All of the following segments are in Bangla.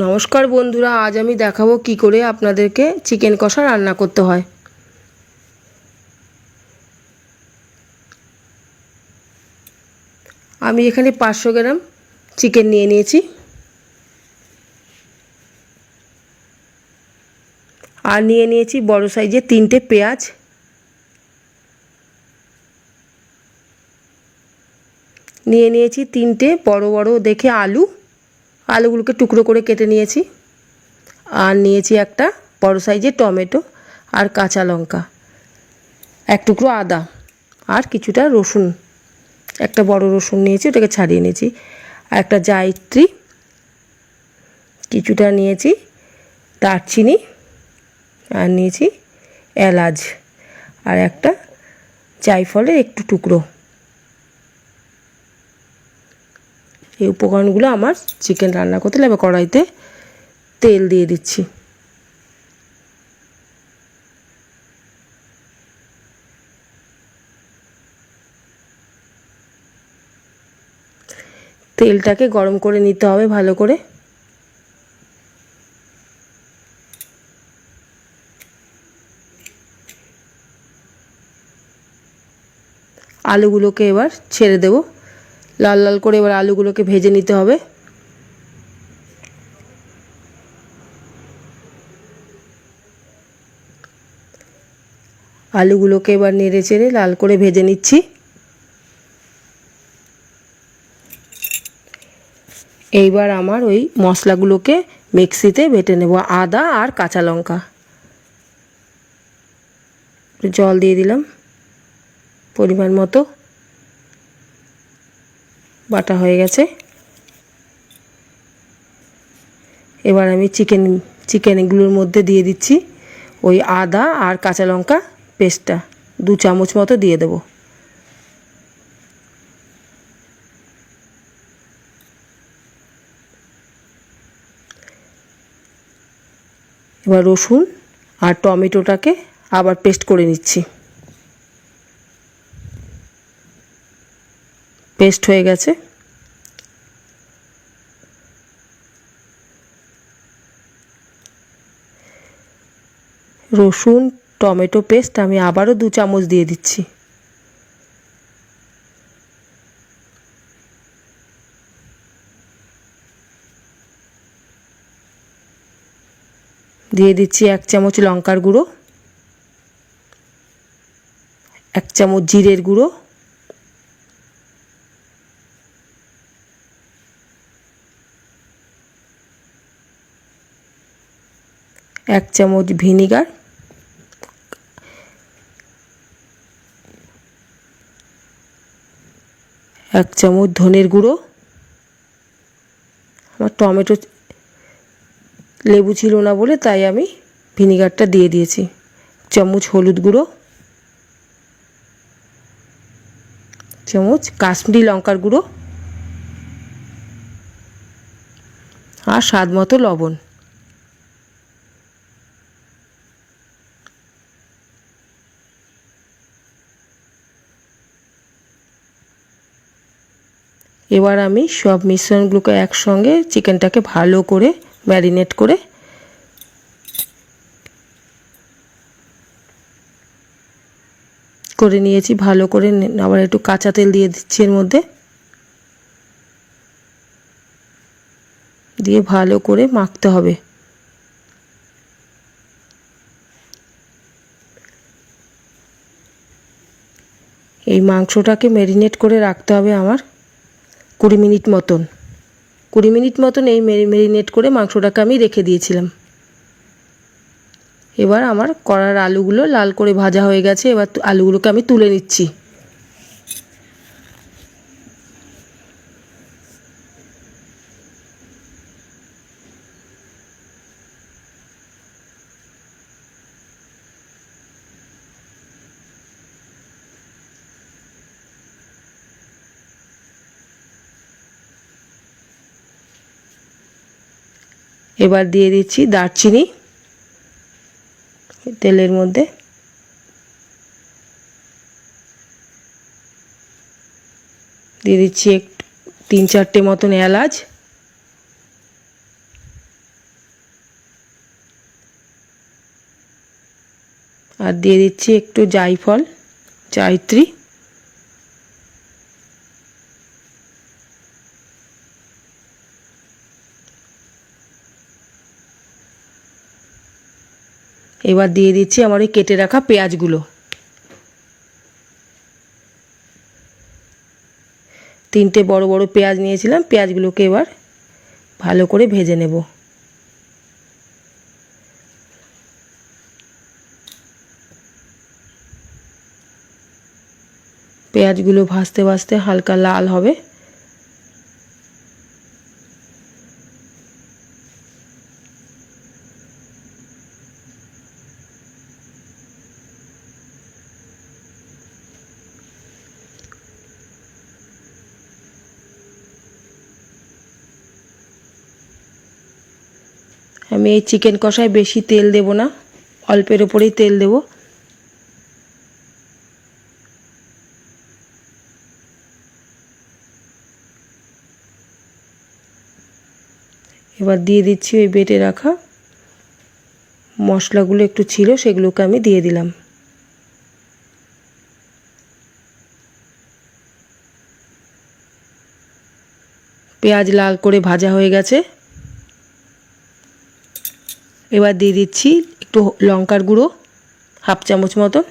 নমস্কার বন্ধুরা, আজ আমি দেখাবো কি করে আপনাদেরকে চিকেন কষা রান্না করতে হয়। আমি এখানে 500 গ্রাম চিকেন নিয়ে নিয়েছি আর নিয়ে নিয়েছি বড় সাইজের 3টে পেঁয়াজ, নিয়ে নিয়েছি 3টে বড় বড় দেখে আলুগুলোকে টুকরো করে কেটে নিয়েছি, আর নিয়েছি একটা বড় সাইজের টমেটো আর কাঁচা লঙ্কা, এক টুকরো আদা আর কিছুটা রসুন, একটা বড় রসুন নিয়েছি, ওটাকে ছাড়িয়ে নিয়েছি, আর একটা জায়িত্রী, কিছুটা নিয়েছি দারচিনি, আর নিয়েছি এলাচ আর একটা জায়ফলের একটু টুকরো। এই উপকরণগুলো আমার চিকেন রান্না করতে লাগবে। কড়াইতে তেল দিয়ে দিচ্ছি। তেলটাকে গরম করে নিতে হবে ভালো করে। আলুগুলোকে এবার ছেড়ে দেব। লাল লাল করে এবার আলুগুলোকে ভেজে নিতে হবে। আলুগুলোকে এবার নেড়ে চেড়ে লাল করে ভেজে নিচ্ছি। এইবার আমার ওই মশলাগুলোকে মিক্সিতে বেটে নেব। আদা আর কাঁচা লঙ্কা, জল দিয়ে দিলাম পরিমাণ মতো, বাটা হয়ে গেছে। এবার আমি চিকেনগুলোর মধ্যে দিয়ে দিচ্ছি ওই আদা আর কাঁচা লঙ্কা পেস্টটা, 2 চামচ মতো দিয়ে দেব। এবার রসুন আর টমেটোটাকে আবার পেস্ট করে নিচ্ছি। পেস্ট হয়ে গেছে। রসুন টমেটো পেস্ট আমি আবারও 2 চামচ দিয়ে দিচ্ছি। দিয়ে দিচ্ছি 1 চামচ লঙ্কার গুঁড়ো, 1 চামচ জিরের গুঁড়ো, 1 চামচ ভিনিগার, 1 চামচ ধনের গুঁড়ো। আমার টমেটো লেবু ছিল না বলে তাই আমি ভিনিগারটা দিয়ে দিয়েছি। 1 চামচ হলুদ গুঁড়ো, 1 চামচ কাশ্মীরি লঙ্কার গুঁড়ো আর স্বাদ মতো লবণ। এবার আমি সব মিশ্রণগুলোকে একসঙ্গে চিকেনটাকে ভালো করে ম্যারিনেট করে নিয়েছি। ভালো করে আবার একটু কাঁচা তেল দিয়ে দিচ্ছি এর মধ্যে, দিয়ে ভালো করে মাখতে হবে। এই মাংসটাকে ম্যারিনেট করে রাখতে হবে আমার 20 মিনিট মতন। 20 মিনিট মতন এই ম্যারিনেট করে মাংসটাকে আমি রেখে দিয়েছিলাম। এবার আমার কড়ার আলুগুলো লাল করে ভাজা হয়ে গেছে। এবার আলুগুলোকে আমি তুলে নিচ্ছি। এবার দিয়ে দিচ্ছি দারচিনি তেলের মধ্যে, দিয়ে দিচ্ছি 3-4টে মতন এলাচ, আর দিয়ে দিচ্ছি একটু জায়ফল, জায়ত্রী। এবার দিয়ে দিচ্ছি আমার ওই কেটে রাখা পেঁয়াজগুলো। 3টে বড় বড় পেঁয়াজ নিয়েছিলাম, পেঁয়াজগুলোকে এবার ভালো করে ভেজে নেব। পেঁয়াজগুলো ভাজতে ভাজতে হালকা লাল হবে। আমি এই চিকেন কষায় বেশি তেল দেব না, অল্পের ওপরেই তেল দেব। এবার দিয়ে দিচ্ছি ওই বেটে রাখা মশলাগুলো, একটু ছিল সেগুলোকে আমি দিয়ে দিলাম। পেঁয়াজ লাল করে ভাজা হয়ে গেছে। এবার দিয়ে দিচ্ছি একটু লঙ্কার গুঁড়ো, 1/2 চামচ মতন।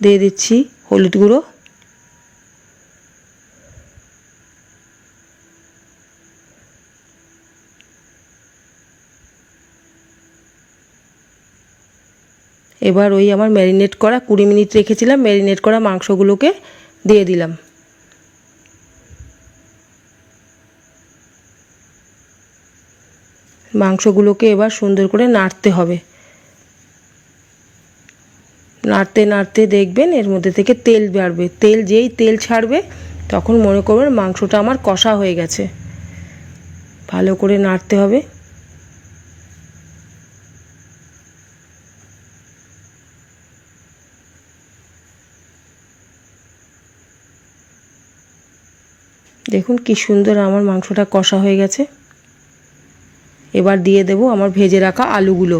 দিয়ে দিচ্ছি হলুদ গুঁড়ো। এবার ওই আমার ম্যারিনেট করা 20 মিনিট রেখেছিলাম, ম্যারিনেট করা মাংসগুলোকে দিয়ে দিলাম। মাংসগুলোকে এবার সুন্দর করে নাড়তে হবে। নাড়তে নাড়তে দেখবেন এর মধ্যে থেকে তেল বাড়বে। যেই তেল ছাড়বে তখন মনে করবেন মাংসটা আমার কষা হয়ে গেছে। ভালো করে নাড়তে হবে। দেখুন কি সুন্দর আমার মাংসটা কষা হয়ে গেছে। এবার দিয়ে দেব আমার ভেজে রাখা আলুগুলো।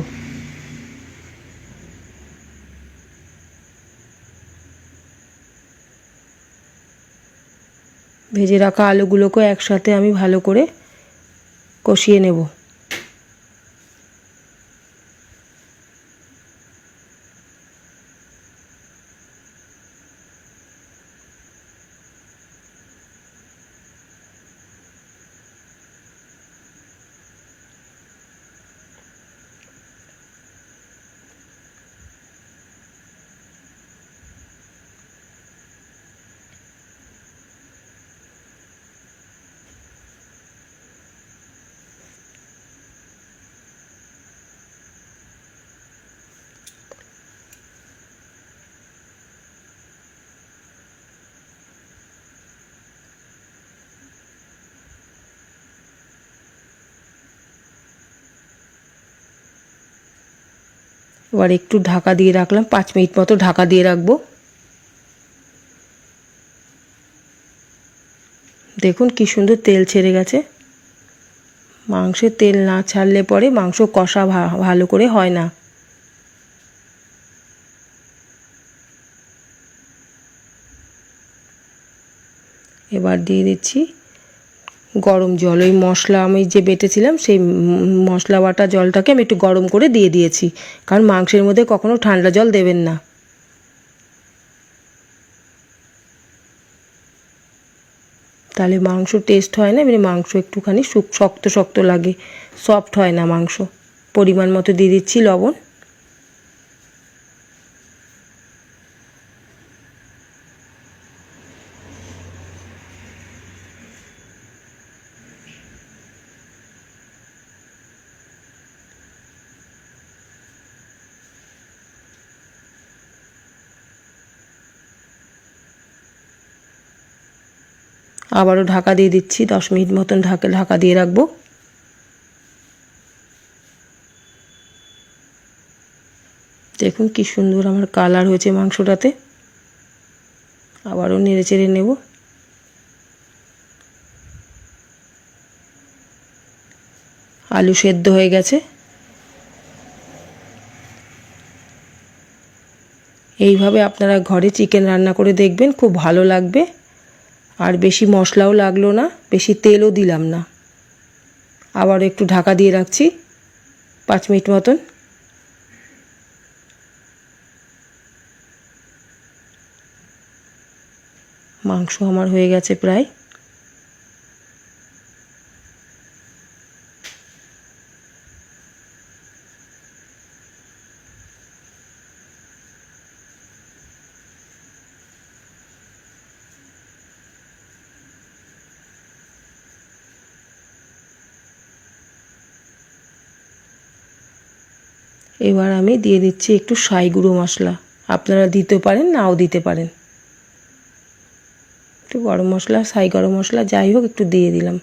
ভেজে রাখা আলুগুলোকে একসাথে আমি ভালো করে কষিয়ে নেব। এবার একটু ঢাকা দিয়ে রাখলাম, 5 মিনিট মতো ঢাকা দিয়ে রাখবো। দেখুন কি সুন্দর তেল ছেড়ে গেছে। মাংসের তেল না ছাড়লে পরে মাংস কষা ভালো করে হয় না। এবার দিয়ে দিচ্ছি গরম জল। ওই মশলা আমি যে বেটেছিলাম সেই মশলা বাটা জলটাকে আমি একটু গরম করে দিয়ে দিয়েছি, কারণ মাংসের মধ্যে কখনো ঠান্ডা জল দেবেন না। তাহলে মাংস টেস্ট হয় না, মানে মাংস একটুখানি শক্ত শক্ত লাগে, সফট হয় না মাংস। পরিমাণ মতো দিয়ে দিচ্ছি লবণ। আবারও ঢাকা দিয়ে দিচ্ছি, 10 মিনিট মতন ঢাকা দিয়ে রাখবো। দেখুন কি সুন্দর আমার কালার হয়েছে মাংসটাতে। আবারও নেড়ে চেড়ে নেব। আলু সেদ্ধ হয়ে গেছে। এইভাবে আপনারা ঘরে চিকেন রান্না করে দেখবেন, খুব ভালো লাগবে। আর বেশি মশলাও লাগলো না, বেশি তেলও দিলাম না। আবার একটু ঢাকা দিয়ে রাখছি 5 মিনিট মতন। মাংস আমার হয়ে গেছে প্রায়। এবার আমি দিয়ে দিচ্ছি একটু সাই গুঁড়ো মশলা, আপনারা দিতে পারেন নাও দিতে পারেন। একটু গরম মশলা, সাই গরম মশলা যাই হোক একটু দিয়ে দিলাম।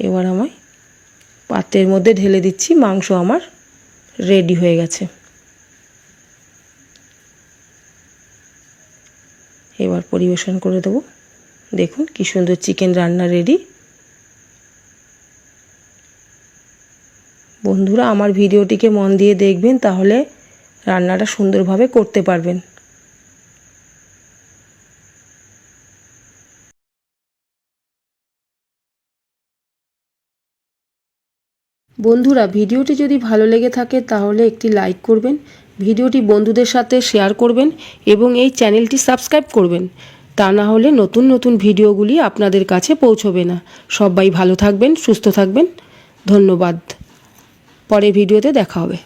এবার আমি পাত্রের মধ্যে ঢেলে দিচ্ছি। মাংস আমার রেডি হয়ে গেছে। এবার পরিবেশন করে দেবো। দেখুন কি সুন্দর চিকেন রান্না রেডি। বন্ধুরা, আমার ভিডিওটিকে মন দিয়ে দেখবেন, তাহলে রান্নাটা সুন্দরভাবে করতে পারবেন। বন্ধুরা, ভিডিওটি যদি ভালো লেগে থাকে তাহলে একটি লাইক করবেন, ভিডিওটি বন্ধুদের সাথে শেয়ার করবেন এবং এই চ্যানেলটি সাবস্ক্রাইব করবেন। তা না হলে নতুন নতুন ভিডিওগুলি আপনাদের কাছে পৌঁছবে না। সবাই ভালো থাকবেন, সুস্থ থাকবেন। ধন্যবাদ। পরের ভিডিওতে দেখা হবে।